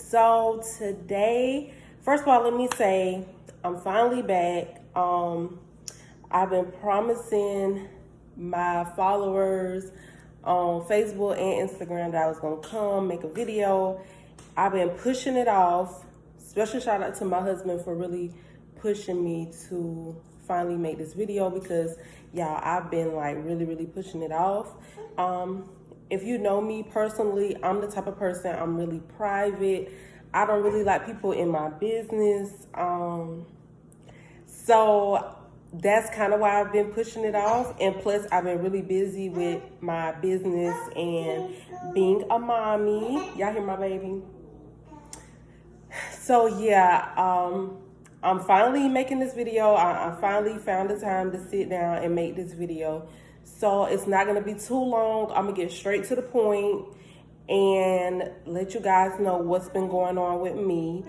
So today, first of all, let me say I'm finally back. I've been promising my followers on Facebook and Instagram that I was gonna come make a video. I've been pushing it off. Special shout out to my husband for really pushing me to finally make this video because y'all, I've been like really pushing it off. If you know me personally, I'm the type of person, I'm really private. I don't really like people in my business. So that's kind of why I've been pushing it off. And plus, I've been really busy with my business and being a mommy. Y'all hear my baby? So yeah, I'm finally making this video. I finally found the time to sit down and make this video. So it's not gonna be too long. I'm gonna get straight to the point and let you guys know what's been going on with me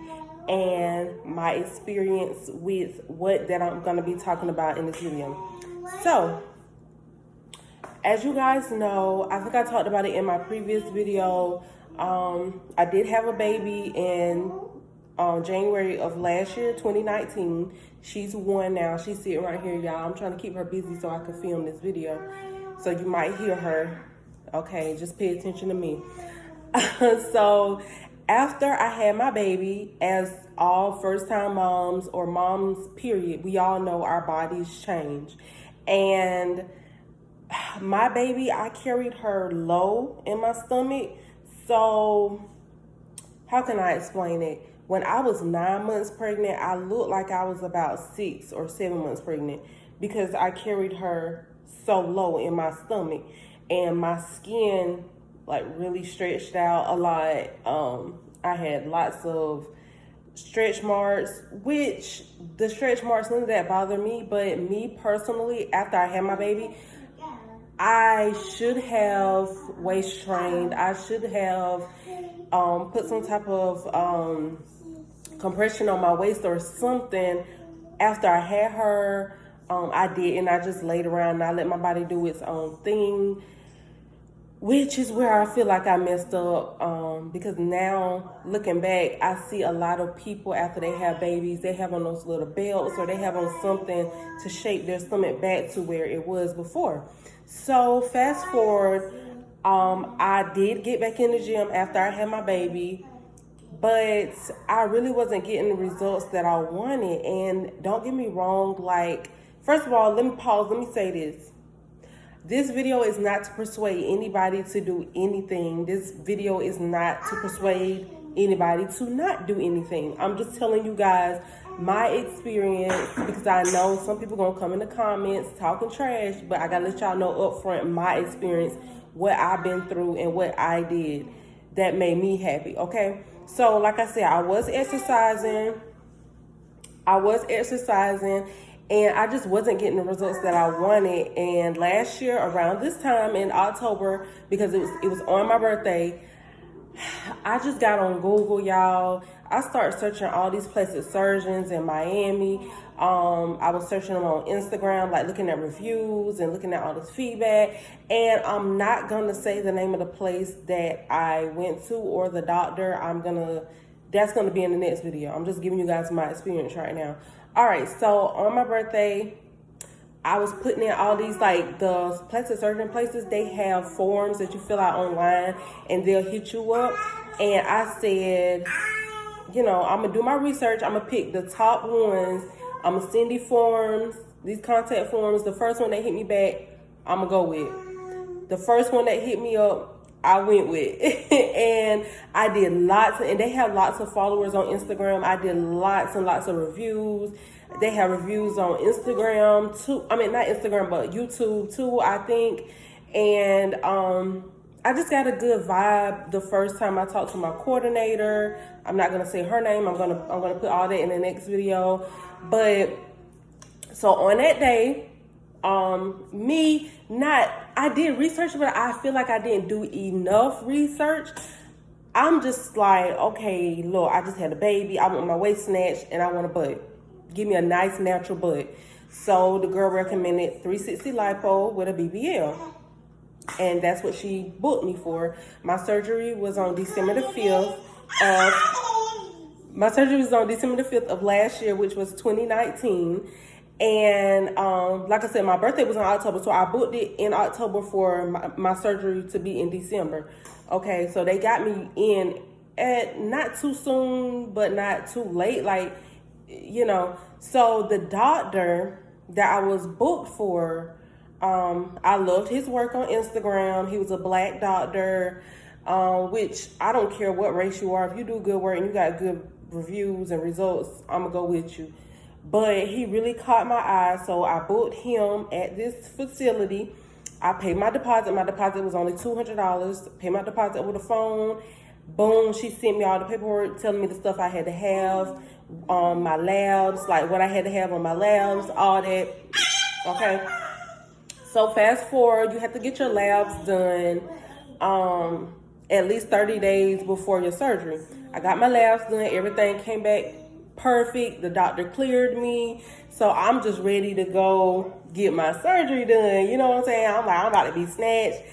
and my experience with what that I'm gonna be talking about in this video. So, as you guys know, I think I talked about it in my previous video. I did have a baby in January of last year, 2019. She's 1 now. She's sitting right here, y'all. I'm trying to keep her busy so I can film this video. So you might hear her. Okay, just pay attention to me. So after I had my baby, as all first-time moms or moms, period, we all know our bodies change. And my baby, I carried her low in my stomach. So how can I explain it? When I was 9 months pregnant, I looked like I was about 6 or 7 months pregnant because I carried her so low in my stomach and my skin like really stretched out a lot. I had lots of stretch marks, which the stretch marks, none of that bothered me, but me personally, after I had my baby, I should have waist trained. I should have put some type of compression on my waist or something after I had her. I didn't. I just laid around and I let my body do its own thing, which is where I feel like I messed up, because now looking back, I see a lot of people after they have babies, they have on those little belts or they have on something to shape their stomach back to where it was before. So fast forward, I did get back in the gym after I had my baby, but I really wasn't getting the results that I wanted. And don't get me wrong, like, first of all, let me pause, let me say this. This video is not to persuade anybody to do anything. This video is not to persuade anybody to not do anything. I'm just telling you guys my experience because I know some people gonna come in the comments talking trash, but I gotta let y'all know up front my experience, what I've been through and what I did that made me happy, okay? So like I said, I was exercising and I just wasn't getting the results that I wanted. And last year around this time in October, because it was on my birthday, I just got on Google, y'all. I started searching all these plastic surgeons in Miami. I was searching them on Instagram, like looking at reviews and looking at all this feedback. And I'm not gonna say the name of the place that I went to or the doctor. That's gonna be in the next video. I'm just giving you guys my experience right now. All right, so on my birthday, I was putting in all these, like the plastic surgeon places, they have forms that you fill out online and they'll hit you up. And I said, you know, I'm gonna do my research. I'm gonna pick the top ones. I'm gonna send these forms, these contact forms. The first one that hit me back, I'm gonna go with. The first one that hit me up, I went with. And I did and they have lots of followers on Instagram. I did lots and lots of reviews. They have reviews on Instagram too. I mean, not Instagram, but YouTube too, I think. And I just got a good vibe the first time I talked to my coordinator. I'm not gonna say her name. I'm gonna put all that in the next video. But so on that day, I did research, but I feel like I didn't do enough research. I'm just like, okay, look, I just had a baby. I want my waist snatched and I want a butt. Give me a nice natural butt. So the girl recommended 360 lipo with a BBL. And that's what she booked me for. My surgery was on December the 5th. of my surgery was on December the 5th of last year, which was 2019. And like I said, my birthday was in October, so I booked it in October for my surgery to be in December. Okay, so they got me in at not too soon, but not too late, like, you know. So the doctor that I was booked for, I loved his work on Instagram. He was a black doctor, which I don't care what race you are. If you do good work and you got good reviews and results, I'm gonna go with you. But he really caught my eye, so I booked him at this facility. I paid my deposit. My deposit was only $200. Paid my deposit over the phone. Boom, she sent me all the paperwork telling me the stuff I had to have on my labs, like what I had to have on my labs, all that. Okay. So fast forward, you have to get your labs done at least 30 days before your surgery. I got my labs done. Everything came back perfect. The doctor cleared me. So I'm just ready to go get my surgery done. You know what I'm saying? I'm like, I'm about to be snatched.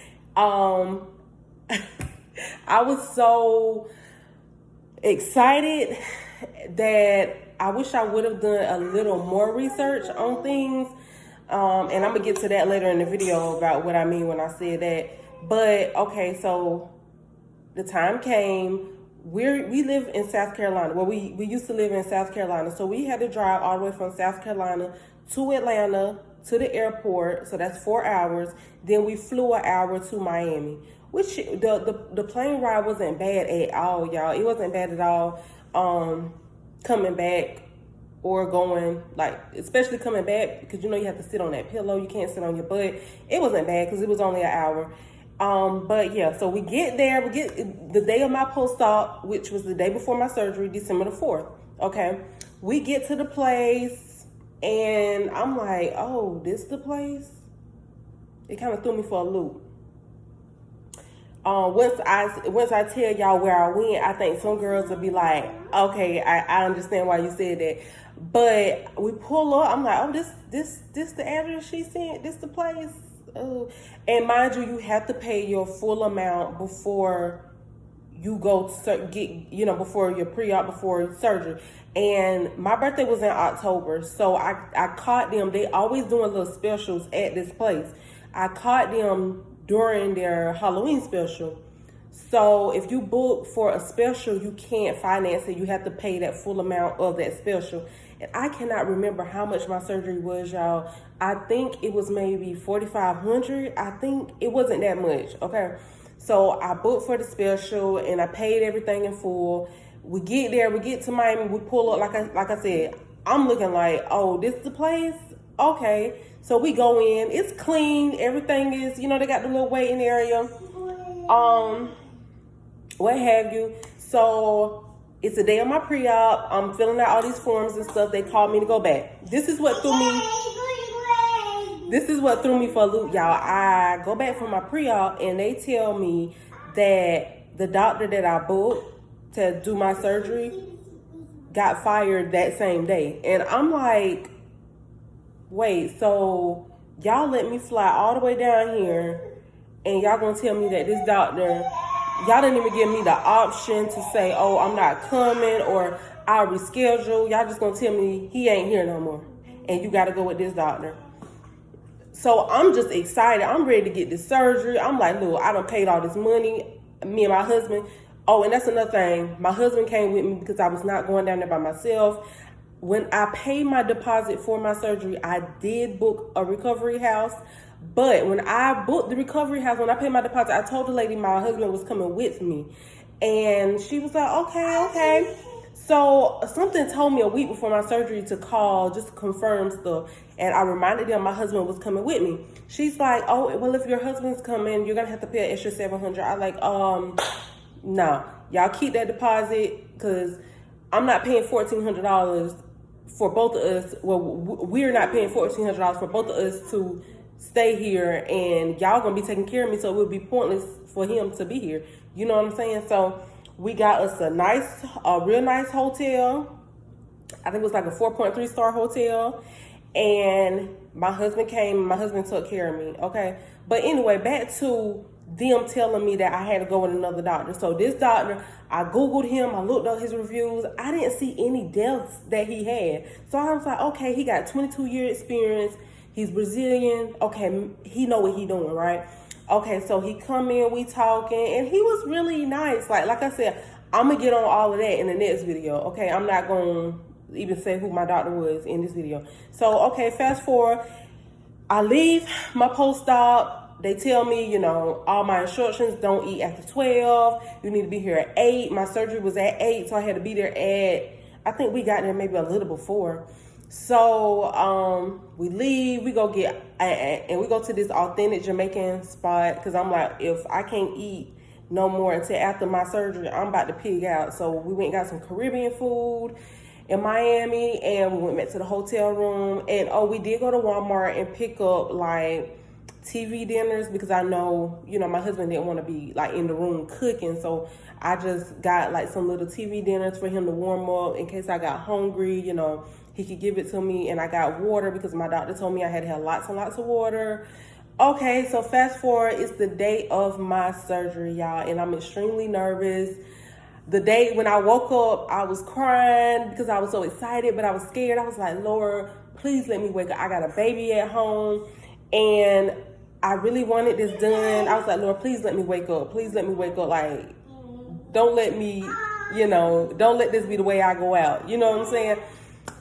I was so excited that I wish I would have done a little more research on things. And I'm gonna get to that later in the video about what I mean when I say that. But okay, so the time came. We live in South Carolina. Well, we used to live in South Carolina, so we had to drive all the way from South Carolina to Atlanta to the airport. So that's 4 hours. Then we flew an hour to Miami, which the plane ride wasn't bad at all, y'all. It wasn't bad at all. Coming back or going, like, especially coming back, because you know you have to sit on that pillow. You can't sit on your butt. It wasn't bad because it was only an hour. But yeah, so we get there, we get the day of my post-op, which was the day before my surgery, December the 4th. Okay. We get to the place and I'm like, oh, this the place? It kind of threw me for a loop. Once I tell y'all where I went, I think some girls will be like, okay, I understand why you said that. But we pull up, I'm like, oh, this the address she sent, this the place. Oh. And mind you, you have to pay your full amount before you go to get, you know, before your pre-op, before surgery. And my birthday was in October, so I caught them. They always doing little specials at this place. I caught them during their Halloween special. So if you book for a special, you can't finance it. You have to pay that full amount of that special. And I cannot remember how much my surgery was, y'all. I think it was maybe $4,500. I think it wasn't that much, okay? So I booked for the special and I paid everything in full. We get there, we get to Miami, we pull up, like I said, I'm looking like, oh, this is the place? Okay. So we go in, it's clean, everything is, you know, they got the little waiting area, what have you. So it's the day of my pre-op. I'm filling out all these forms and stuff. They called me to go back. This is what threw me for a loop, y'all. I go back for my pre-op and they tell me that the doctor that I booked to do my surgery got fired that same day. And I'm like, wait, so y'all let me fly all the way down here and y'all gonna tell me that this doctor, y'all didn't even give me the option to say, oh, I'm not coming or I'll reschedule. Y'all just gonna tell me he ain't here no more and you gotta go with this doctor. So I'm just excited. I'm ready to get this surgery. I'm like, look, I done paid all this money, me and my husband. Oh, and that's another thing. My husband came with me because I was not going down there by myself. When I paid my deposit for my surgery, I did book a recovery house. But when I booked the recovery house, when I paid my deposit, I told the lady my husband was coming with me. And she was like, okay. So something told me a week before my surgery to call just to confirm stuff. And I reminded them my husband was coming with me. She's like, oh, well, if your husband's coming, you're going to have to pay an extra $700. I'm like, no, y'all keep that deposit because I'm not paying $1,400 for both of us. Well, we're not paying $1,400 for both of us to stay here, and y'all gonna be taking care of me, so it would be pointless for him to be here. You know what I'm saying? So we got us a real nice hotel. I think it was like a 4.3 star hotel, and my husband came. My husband took care of me. Okay, but anyway, back to them telling me that I had to go with another doctor. So this doctor, I Googled him, I looked up his reviews. I didn't see any deaths that he had. So I was like, okay, he got 22-year experience. He's Brazilian. Okay, he know what he doing, right? Okay, so he come in, we talking, and he was really nice. Like I said, I'm going to get on all of that in the next video, okay? I'm not going to even say who my doctor was in this video. So, okay, fast forward. I leave my post-op. They tell me, all my instructions, don't eat after 12. You need to be here at 8. My surgery was at 8, so I had to be there I think we got there maybe a little before. So we leave, we go get, and we go to this authentic Jamaican spot, because I'm like, if I can't eat no more until after my surgery, I'm about to pig out. So we went and got some Caribbean food in Miami, and we went back to the hotel room. And we did go to Walmart and pick up like TV dinners, because I know, my husband didn't want to be like in the room cooking. So I just got like some little TV dinners for him to warm up in case I got hungry, he could give it to me. And I got water because my doctor told me I had to have lots and lots of water. Okay, so fast forward, it's the day of my surgery, y'all, and I'm extremely nervous. The day when I woke up, I was crying because I was so excited, but I was scared. I was like, Lord, please let me wake up. I got a baby at home, and I really wanted this done. I was like, Lord, please let me wake up. Please let me wake up. Like, don't let me, don't let this be the way I go out. You know what I'm saying?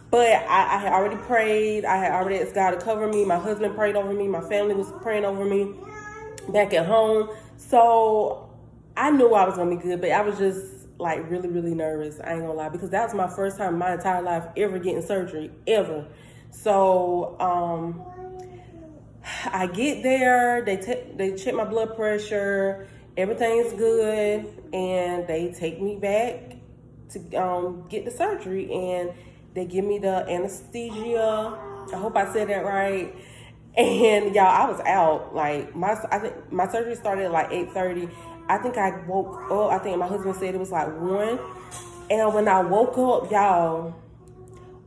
But I had already prayed. I had already asked God to cover me. My husband prayed over me. My family was praying over me back at home. So I knew I was going to be good, but I was just like really, really nervous. I ain't gonna lie, because that was my first time in my entire life ever getting surgery, ever. So I get there, they check my blood pressure, everything's good, and they take me back to get the surgery, and they give me the anesthesia. I hope I said that right. And y'all, I was out. Like I think my surgery started at like 8:30. I think I woke up, I think my husband said it was like 1. And when I woke up, y'all,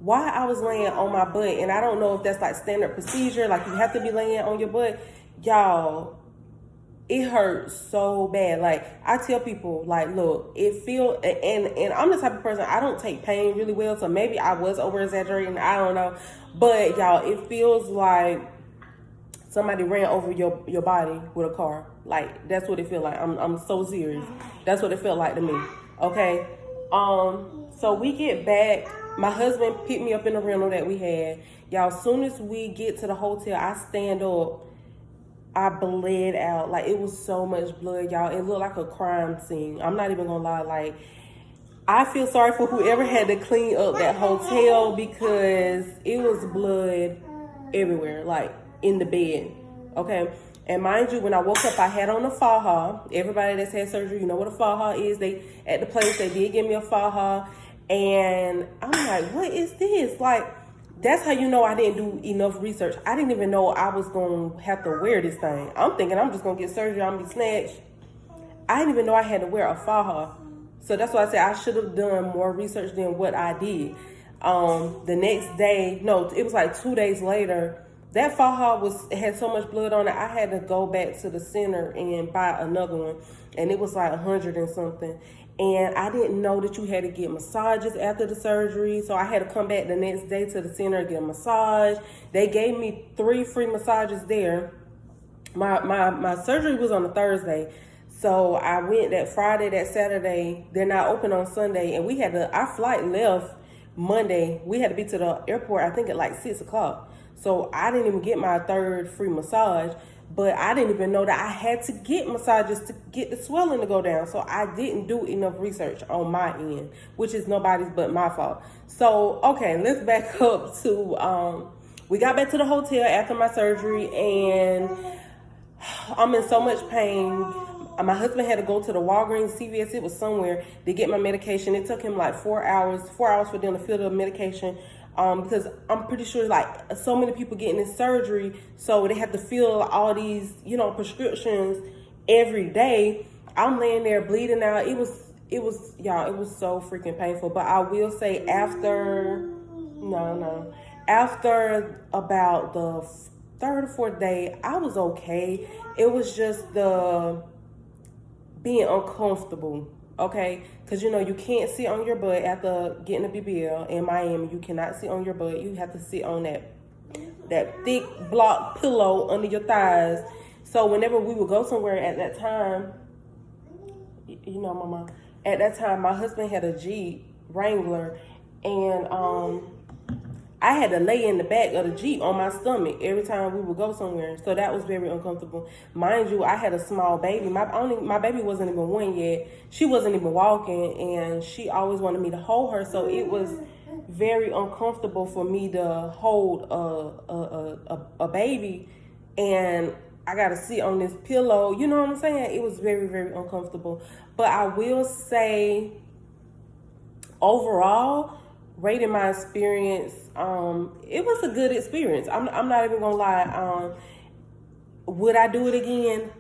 while I was laying on my butt, and I don't know if that's like standard procedure, like you have to be laying on your butt, y'all, it hurt so bad. Like I tell people, like, look, it feel, and I'm the type of person, I don't take pain really well, so maybe I was over exaggerating, I don't know. But y'all, it feels like somebody ran over your body with a car. Like, that's what it feel like. I'm so serious. That's what it felt like to me. Okay. So we get back. My husband picked me up in the rental that we had. Y'all, as soon as we get to the hotel, I stand up. I bled out. Like, it was so much blood, y'all. It looked like a crime scene. I'm not even gonna lie. Like, I feel sorry for whoever had to clean up that hotel, because it was blood everywhere, like in the bed. Okay. And mind you, when I woke up, I had on a faja. Everybody that's had surgery, you know what a faja is. At the place, they did give me a faja. And I'm like, what is this? Like, that's how you know I didn't do enough research. I didn't even know I was going to have to wear this thing. I'm thinking I'm just going to get surgery, I'm going to be snatched. I didn't even know I had to wear a faja. So that's why I said I should have done more research than what I did. The next day, no, it was like 2 days later, that faja had so much blood on it, I had to go back to the center and buy another one. And it was like 100 and something. And I didn't know that you had to get massages after the surgery. So I had to come back the next day to the center and get a massage. They gave me 3 free massages there. My surgery was on a Thursday. So I went that Friday, that Saturday. They're not open on Sunday. And our flight left Monday. We had to be to the airport, I think at like 6 o'clock. So I didn't even get my 3rd free massage, but I didn't even know that I had to get massages to get the swelling to go down. So I didn't do enough research on my end, which is nobody's but my fault. So, okay, let's back up to, we got back to the hotel after my surgery, and I'm in so much pain. My husband had to go to the Walgreens, CVS, it was somewhere, to get my medication. It took him like 4 hours for them to fill the medication. Because I'm pretty sure like so many people getting this surgery, so they have to fill all these, prescriptions every day. I'm laying there bleeding out. It was y'all, it was so freaking painful. But I will say after about the 3rd or 4th day, I was okay. It was just the being uncomfortable, okay? Because, you know, you can't sit on your butt after getting a BBL in Miami. You cannot sit on your butt. You have to sit on that thick block pillow under your thighs. So whenever we would go somewhere at that time, you know, Mama, at that time, my husband had a Jeep Wrangler, and I had to lay in the back of the Jeep on my stomach every time we would go somewhere. So that was very uncomfortable. Mind you, I had a small baby. My baby wasn't even 1 yet. She wasn't even walking, and she always wanted me to hold her. So it was very uncomfortable for me to hold a baby, and I got to sit on this pillow. You know what I'm saying? It was very, very uncomfortable. But I will say, overall, rating my experience, it was a good experience. I'm not even gonna lie. Would I do it again?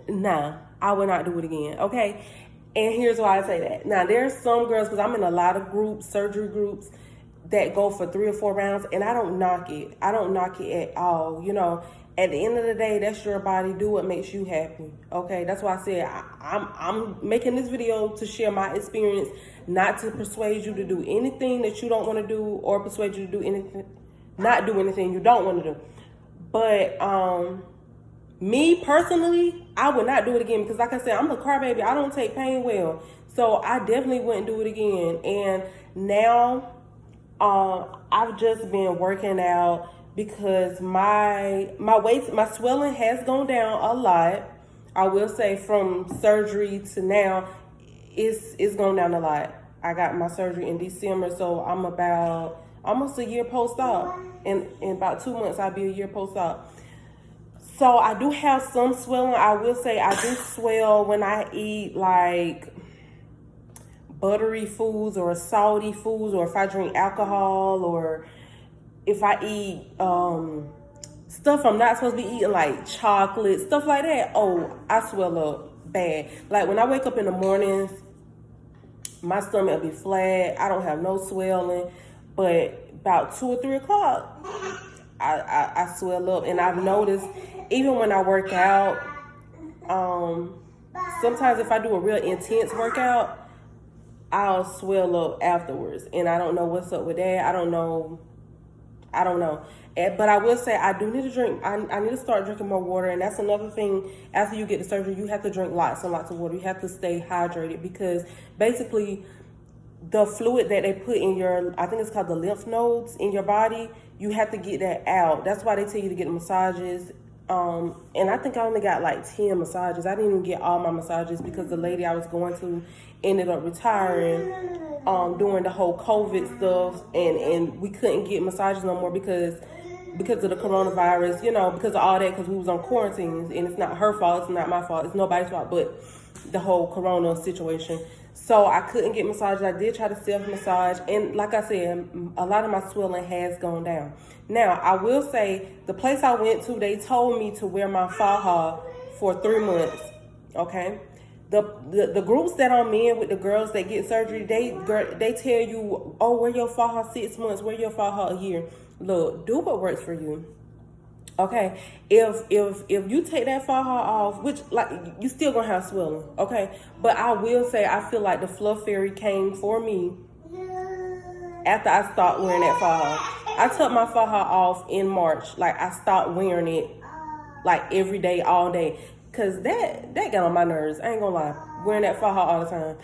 Nah, I would not do it again. Okay, and here's why I say that. Now, there's some girls, because I'm in a lot of groups, surgery groups, that go for 3 or 4 rounds, and I don't knock it. I don't knock it at all. You know, at the end of the day, that's your body. Do what makes you happy. Okay, that's why I said I'm making this video to share my experience, not to persuade you to do anything that you don't want to do, or persuade you to do anything, not do anything you don't want to do. But me personally, I would not do it again, because like I said, I'm a crybaby. I don't take pain well, so I definitely wouldn't do it again. And now I've just been working out, because my swelling has gone down a lot. I will say, from surgery to now, it's gone down a lot. I got my surgery in December, so I'm about almost a year post-op. In about 2 months, I'll be a year post-op. So I do have some swelling. I will say I do swell when I eat like buttery foods or salty foods, or if I drink alcohol, or if I eat stuff I'm not supposed to be eating, like chocolate, stuff like that. Oh, I swell up bad. Like when I wake up in the mornings, my stomach will be flat. I don't have no swelling. But about 2 or 3 o'clock, I swell up. And I've noticed, even when I work out, sometimes if I do a real intense workout, I'll swell up afterwards. And I don't know what's up with that. I don't know. But I will say, I do need to drink. I need to start drinking more water. And that's another thing. After you get the surgery, you have to drink lots and lots of water. You have to stay hydrated, because basically the fluid that they put in your, I think it's called the lymph nodes in your body, you have to get that out. That's why they tell you to get massages. And I think I only got like 10 massages. I didn't even get all my massages, because the lady I was going to ended up retiring during the whole COVID stuff, and we couldn't get massages no more because of the coronavirus, you know, because of all that, because we was on quarantines. And it's not her fault, it's not my fault, it's nobody's fault but the whole corona situation. So I couldn't get massages. I did try to self-massage, and like I said, a lot of my swelling has gone down. Now, I will say, the place I went to, they told me to wear my faja for 3 months, okay? The groups that I'm in with the girls that get surgery, they tell you, oh, wear your faja 6 months, wear your faja a year. Look, do what works for you. Okay, if you take that faja off, which, like, you still gonna have swelling, okay? But I will say, I feel like the Fluff Fairy came for me after I stopped wearing that faja. I took my faja off in March. Like, I stopped wearing it like every day, all day, cause that got on my nerves. I ain't gonna lie, wearing that faja all the time.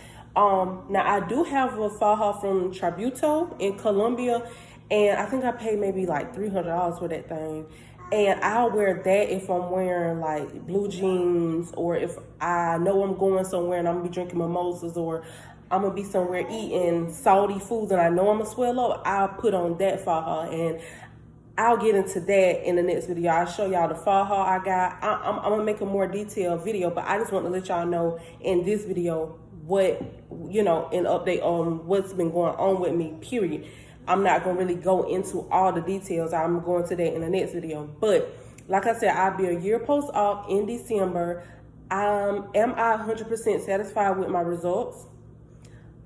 Now I do have a faja from Tributo in Colombia, and I think I paid maybe like $300 for that thing. And I'll wear that if I'm wearing like blue jeans, or if I know I'm going somewhere and I'm gonna be drinking mimosas, or I'm gonna be somewhere eating salty foods and I know I'm gonna swell up, I'll put on that faja. And I'll get into that in the next video. I'll show y'all the faja I got. I'm gonna make a more detailed video, but I just want to let y'all know in this video what, you know, an update on what's been going on with me, period. I'm not going to really go into all the details. I'm going to that in the next video. But like I said, I'll be a year post-op in December. Am I 100% satisfied with my results?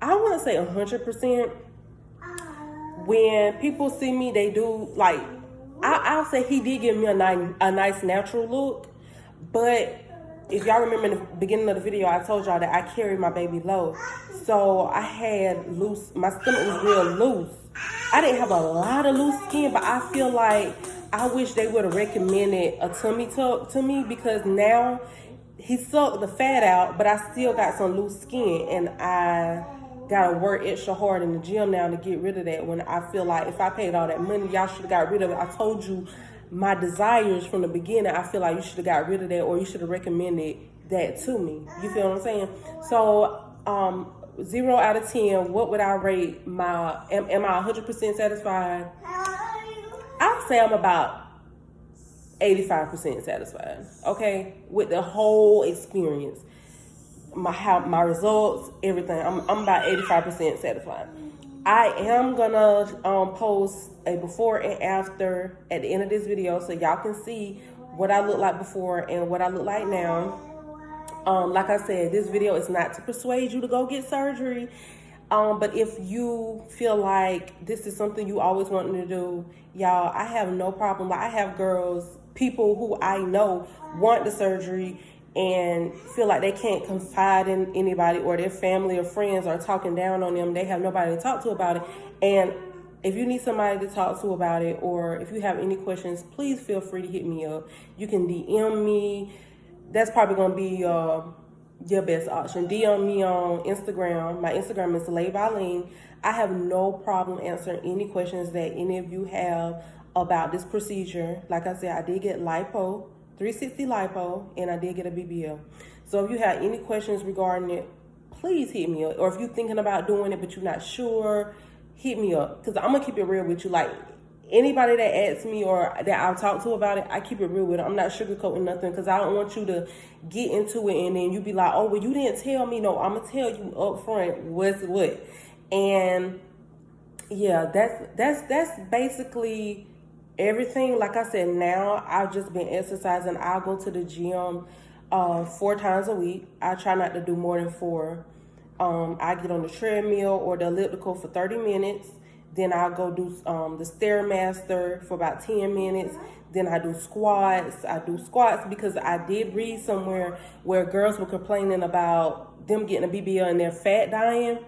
I wouldn't say 100%. When people see me, they do, like, I'll say he did give me a nice natural look. But if y'all remember in the beginning of the video, I told y'all that I carried my baby low. So I had my stomach was real loose. I didn't have a lot of loose skin, but I feel like I wish they would have recommended a tummy tuck to me, because now he sucked the fat out, but I still got some loose skin, and I gotta work extra hard in the gym now to get rid of that, when I feel like if I paid all that money, y'all should have got rid of it. I told you my desires from the beginning. I feel like you should have got rid of that, or you should have recommended that to me. You feel what I'm saying? So 0 out of 10, what would I rate my, am I 100% satisfied? I'll say I'm about 85% satisfied, okay, with the whole experience. My results, everything. I'm about 85% satisfied. I am gonna post a before and after at the end of this video, so y'all can see what I look like before and what I look like now. Like I said, this video is not to persuade you to go get surgery. But if you feel like this is something you always wanted to do, y'all, I have no problem. Like, I have people who I know want the surgery and feel like they can't confide in anybody, or their family or friends are talking down on them. They have nobody to talk to about it. And if you need somebody to talk to about it, or if you have any questions, please feel free to hit me up. You can DM me. That's probably going to be your best option. DM me on Instagram. My Instagram is LayByLean. I have no problem answering any questions that any of you have about this procedure. Like I said, I did get lipo, 360 lipo, and I did get a BBL. So if you have any questions regarding it, please hit me up. Or if you're thinking about doing it but you're not sure, hit me up. Because I'm going to keep it real with you. Like, anybody that asks me or that I'll talk to about it, I keep it real with it. I'm not sugarcoating nothing, because I don't want you to get into it and then you be like, oh, well, you didn't tell me. No, I'm going to tell you up front what's what. And yeah, that's basically everything. Like I said, now I've just been exercising. I'll go to the gym 4 times a week. I try not to do more than 4. I get on the treadmill or the elliptical for 30 minutes. Then I'll go do the Stairmaster for about 10 minutes. Then I do squats. I do squats because I did read somewhere where girls were complaining about them getting a BBL and their fat dying.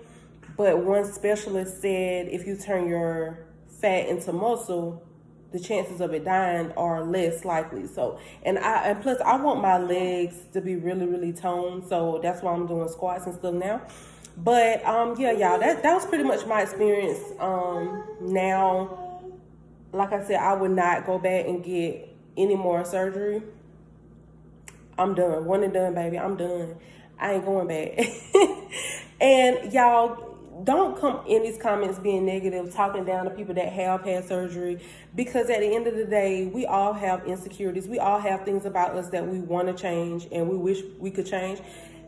But one specialist said if you turn your fat into muscle, the chances of it dying are less likely. So, and plus I want my legs to be really, really toned. So that's why I'm doing squats and stuff now. But yeah, y'all, that was pretty much my experience. Now, like I said, I would not go back and get any more surgery. I'm done. One and done, baby. I'm done. I ain't going back. And y'all, don't come in these comments being negative, talking down to people that have had surgery, because at the end of the day, we all have insecurities. We all have things about us that we want to change and we wish we could change.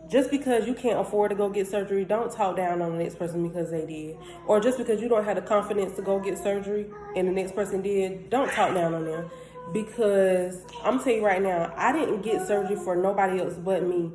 Just because you can't afford to go get surgery, don't talk down on the next person because they did. Or just because you don't have the confidence to go get surgery and the next person did, don't talk down on them. Because I'm telling you right now, I didn't get surgery for nobody else but me.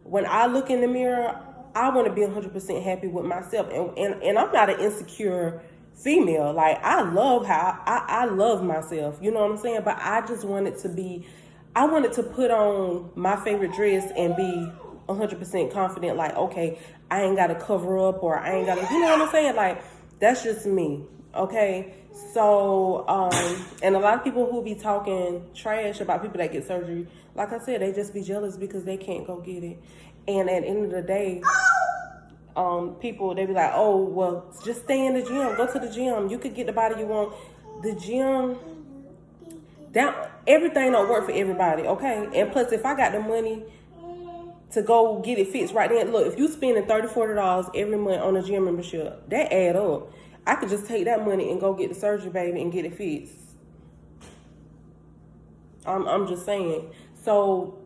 When I look in the mirror, I want to be 100% happy with myself. And I'm not an insecure female. Like, I love how I love myself. You know what I'm saying? But I just wanted to put on my favorite dress and be 100% confident. Like, okay, I ain't got to cover up, or I ain't got to, you know what I'm saying? Like, that's just me. Okay. So, and a lot of people who be talking trash about people that get surgery, like I said, they just be jealous because they can't go get it. And at the end of the day, people, they be like, oh, well, just stay in the gym. Go to the gym. You could get the body you want. The gym, everything don't work for everybody, okay? And plus, if I got the money to go get it fixed right then, look, if you spending $30, $40 every month on a gym membership, that add up. I could just take that money and go get the surgery, baby, and get it fixed. I'm just saying. So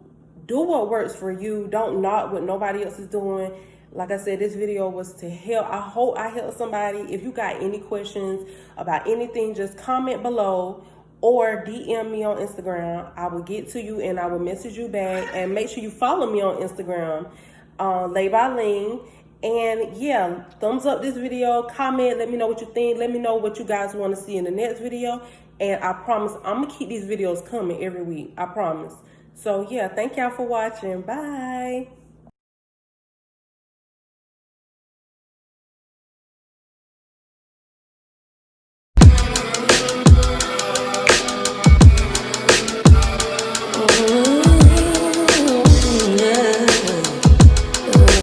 do what works for you. Don't knock what nobody else is doing. Like I said, this video was to help. I hope I helped somebody. If you got any questions about anything, just comment below or DM me on Instagram. I will get to you and I will message you back. And make sure you follow me on Instagram, LayByLean. And yeah, thumbs up this video, comment, let me know what you think. Let me know what you guys want to see in the next video. And I promise I'm going to keep these videos coming every week. I promise. So yeah, thank y'all for watching. Bye.